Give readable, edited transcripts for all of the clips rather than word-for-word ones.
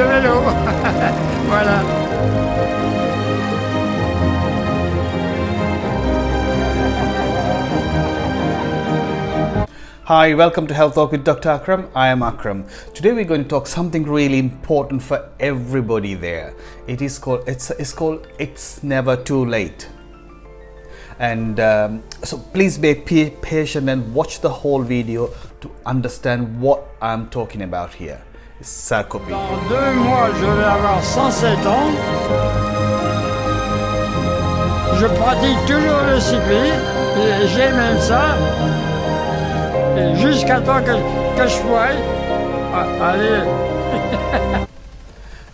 le vélo. Voilà. Hi, welcome to Health Talk with Dr. Akram. I am Akram. Today we're going to talk something really important for everybody there. It's called It's Never Too Late. And so please be patient and watch the whole video to understand what I'm talking about here. It's sarcopenia. Dans 2 mois, je vais avoir 107 ans. Je pratique toujours le cyclisme et j'aime même ça. Et jusqu'à temps que je pourrais aller.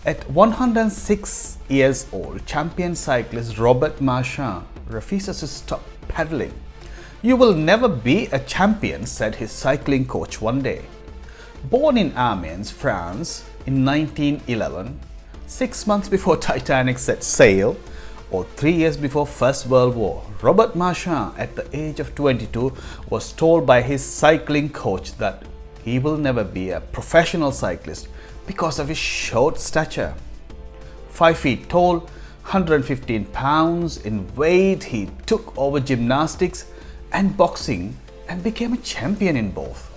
At 106 years old, champion cyclist Robert Marchand refuses to stop pedaling. "You will never be a champion," said his cycling coach one day. Born in Amiens, France in 1911, 6 months before Titanic set sail, or 3 years before First World War, Robert Marchand, at the age of 22, was told by his cycling coach that he will never be a professional cyclist because of his short stature. 5 feet tall, 115 pounds in weight, he took over gymnastics and boxing and became a champion in both.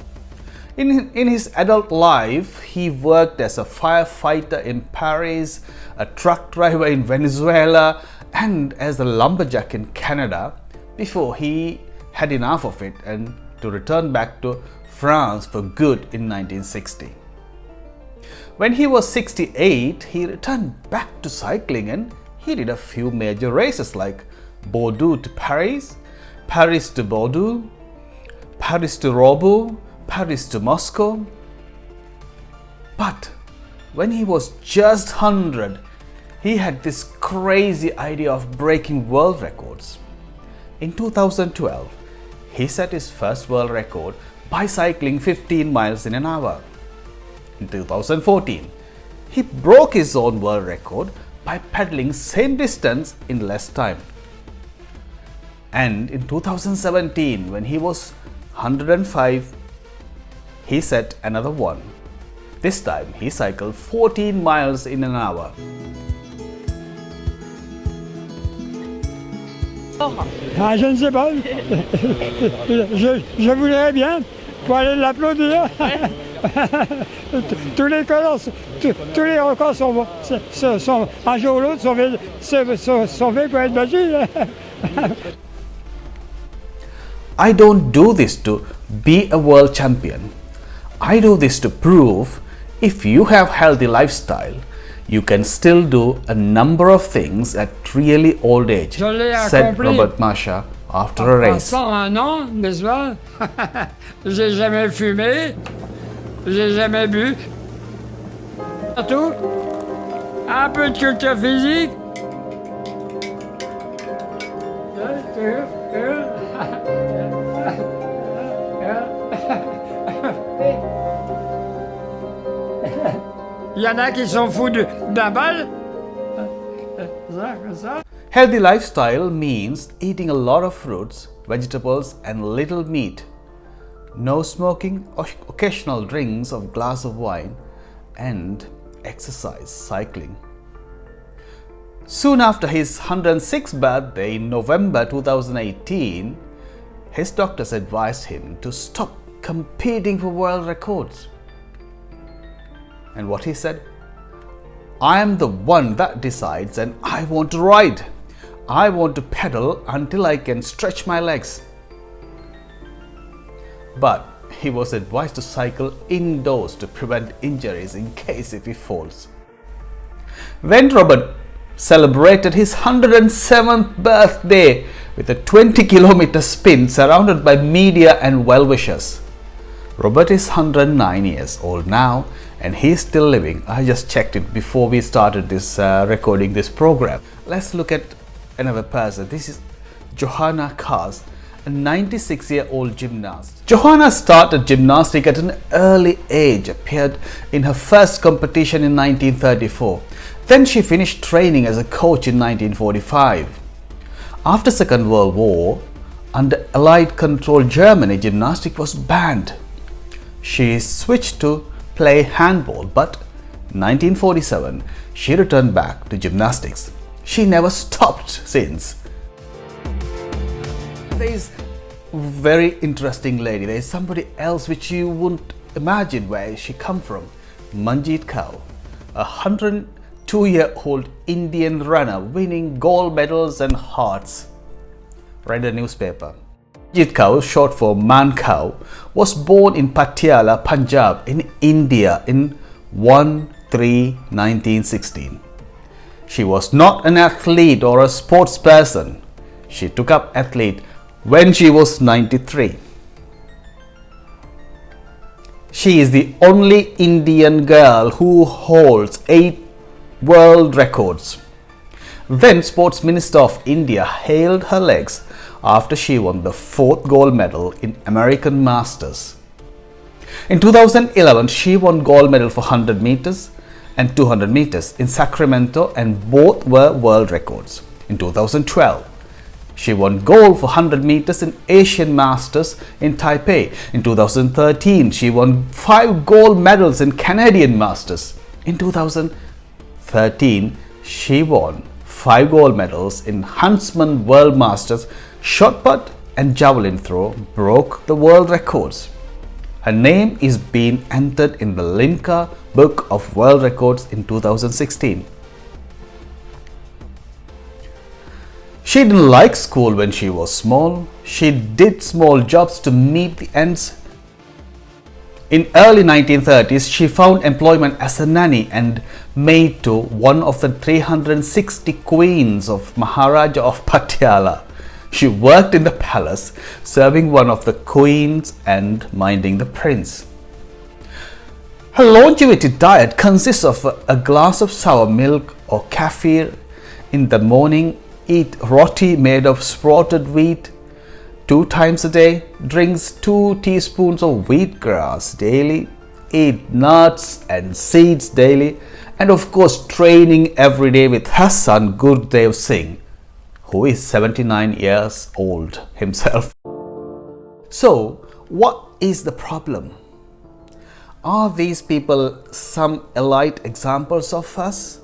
In his adult life, he worked as a firefighter in Paris, a truck driver in Venezuela, and as a lumberjack in Canada before he had enough of it and to return back to France for good in 1960. When he was 68, he returned back to cycling and he did a few major races like Bordeaux to Paris, Paris to Bordeaux, Paris to Roubaix, Paris to Moscow. But when he was just 100, he had this crazy idea of breaking world records. In 2012, he set his first world record by cycling 15 miles in an hour. In 2014, he broke his own world record by pedaling same distance in less time. And in 2017, when he was 105, he set another one. This time, he cycled 14 miles in an hour. Ah, je ne sais pas. Je voudrais bien pour aller l'applaudir. Tous les records sont un jour ou l'autre sont faits pour être battus. I don't do this to be a world champion. I do this to prove if you have healthy lifestyle, you can still do a number of things at really old age, said Robert Marchand after a race. Pendant 1 an, n'est-ce pas? J'ai jamais fumé, j'ai jamais bu. Surtout, un peu de culture physique. Il y en a qui sont fous d'un bal. Healthy lifestyle means eating a lot of fruits, vegetables and little meat. No smoking, occasional drinks of glass of wine and exercise, cycling. Soon after his 106th birthday in November 2018, his doctors advised him to stop competing for world records. And what he said? "I am the one that decides and I want to ride. I want to pedal until I can stretch my legs." But he was advised to cycle indoors to prevent injuries in case if he falls. When Robert celebrated his 107th birthday with a 20-kilometer spin surrounded by media and well-wishers. Robert is 109 years old now and he is still living. I just checked it before we started this recording this program. Let's look at another person. This is Johanna Kaur, a 96-year-old gymnast. Johanna started gymnastics at an early age, appeared in her first competition in 1934. Then she finished training as a coach in 1945. After Second World War, under Allied control Germany, gymnastics was banned. She switched to play handball, but 1947, she returned back to gymnastics. She never stopped since. There is a very interesting lady. There is somebody else which you wouldn't imagine where she come from. Manjeet Kaur, a 102-year-old Indian runner winning gold medals and hearts. Read the newspaper. Manjeet Kaur, short for Man Kaur, was born in Patiala, Punjab in India in 1/3/1916. She was not an athlete or a sports person. She took up athlete when she was 93. She is the only Indian girl who holds 8 world records. Then Sports Minister of India hailed her legs after she won the 4th gold medal in American Masters. In 2011, she won gold medal for 100 meters and 200 meters in Sacramento, and both were world records. In 2012, she won gold for 100 meters in Asian Masters in Taipei. In 2013, she won 5 gold medals in Canadian Masters. In 2013, she won 5 gold medals in Huntsman World Masters. Shot put and javelin throw broke the world records. Her name is being entered in the Limca Book of World Records in 2016. She didn't like school when she was small. She did small jobs to meet the ends. In early 1930s, she found employment as a nanny and maid to one of the 360 queens of Maharaja of Patiala. She worked in the palace, serving one of the queens and minding the prince. Her longevity diet consists of a glass of sour milk or kefir in the morning, eat roti made of sprouted wheat 2 times a day, drinks 2 teaspoons of wheatgrass daily, eat nuts and seeds daily, and of course training every day with her son Gurdev Singh, who is 79 years old himself. So, what is the problem? Are these people some elite examples of us?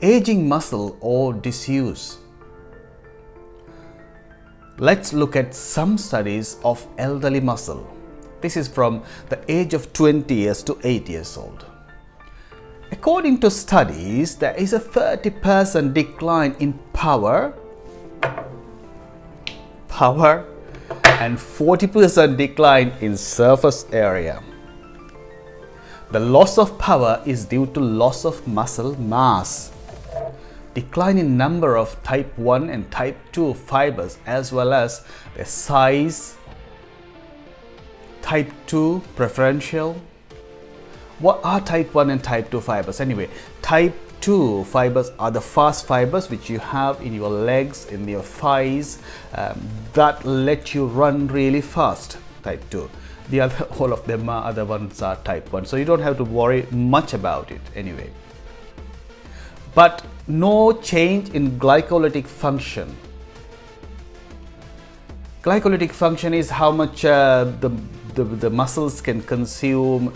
Aging muscle or disuse? Let's look at some studies of elderly muscle. This is from the age of 20 years to 8 years old. According to studies, there is a 30% decline in power and 40% decline in surface area. The loss of power is due to loss of muscle mass, decline in number of type 1 and type 2 fibers, as well as their size, type 2 preferential. What are type 1 and type 2 fibers? Anyway, type 2 fibers are the fast fibers which you have in your legs, in your thighs, that let you run really fast. Type 2. The other, all of them are other ones are type 1. So you don't have to worry much about it anyway. But no change in glycolytic function. Glycolytic function is how much the muscles can consume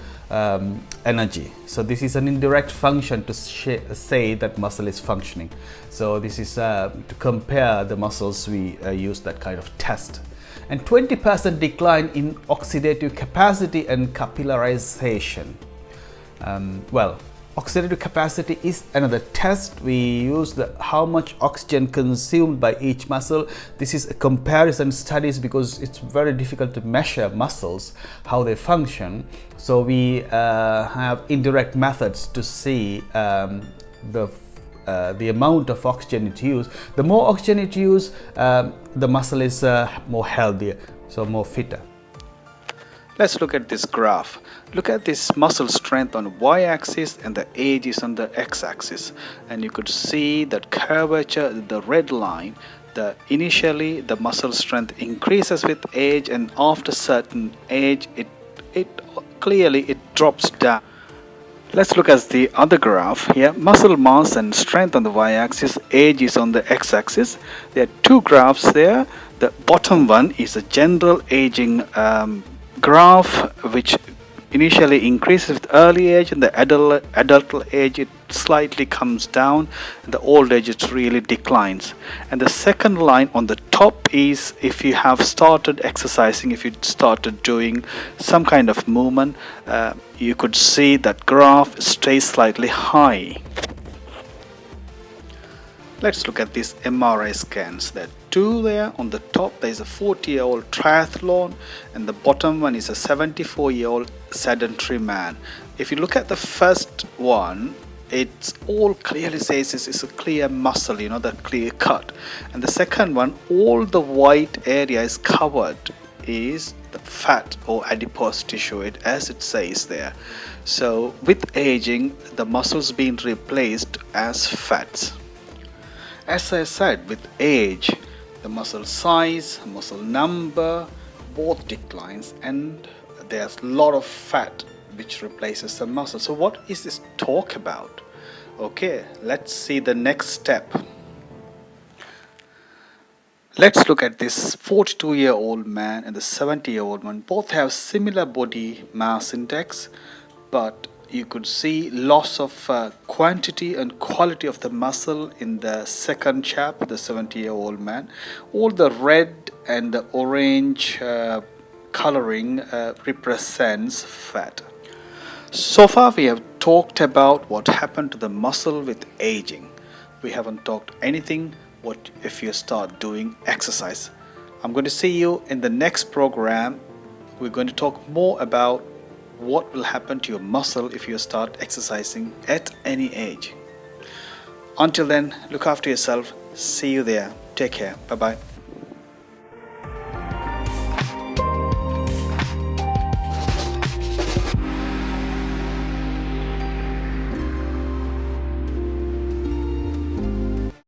energy. So this is an indirect function to say that muscle is functioning. So this is to compare the muscles, we use that kind of test. And 20% decline in oxidative capacity and capillarization. Oxidative capacity is another test. We use how much oxygen consumed by each muscle. This is a comparison studies because it's very difficult to measure muscles, how they function. So we have indirect methods to see the amount of oxygen it uses. The more oxygen it uses, the muscle is more healthier, so more fitter. Let's look at this graph. Look at this muscle strength on y-axis and the age is on the x-axis, and you could see that curvature, the red line. Initially the muscle strength increases with age, and after certain age it clearly drops down. Let's look at the other graph here. Muscle mass and strength on the y-axis, age is on the x-axis. There are 2 graphs there. The bottom one is a general aging graph which initially increases with early age, and the adult age it slightly comes down, and the old age it really declines. And the second line on the top is if you have started exercising, if you started doing some kind of movement, you could see that graph stays slightly high. Let's look at these MRI scans. There are two there. On the top there is a 40-year-old triathlon, and the bottom one is a 74-year-old sedentary man. If you look at the first one, it's all clearly says it's a clear muscle, the clear cut. And the second one, all the white area is covered is the fat or adipose tissue, as it says there. So with aging, the muscles being replaced as fats. As I said, with age, the muscle size, muscle number, both declines, and there's a lot of fat which replaces the muscle. So what is this talk about? Okay, let's see the next step. Let's look at this 42-year-old man and the 70-year-old man. Both have similar body mass index, but you could see loss of quantity and quality of the muscle in the second chap, the 70-year-old man. All the red and the orange coloring represents fat. So far we have talked about what happened to the muscle with aging. We haven't talked anything what if you start doing exercise. I'm going to see you in the next program. We're going to talk more about what will happen to your muscle if you start exercising at any age. Until then, look after yourself. See you there. Take care. Bye bye.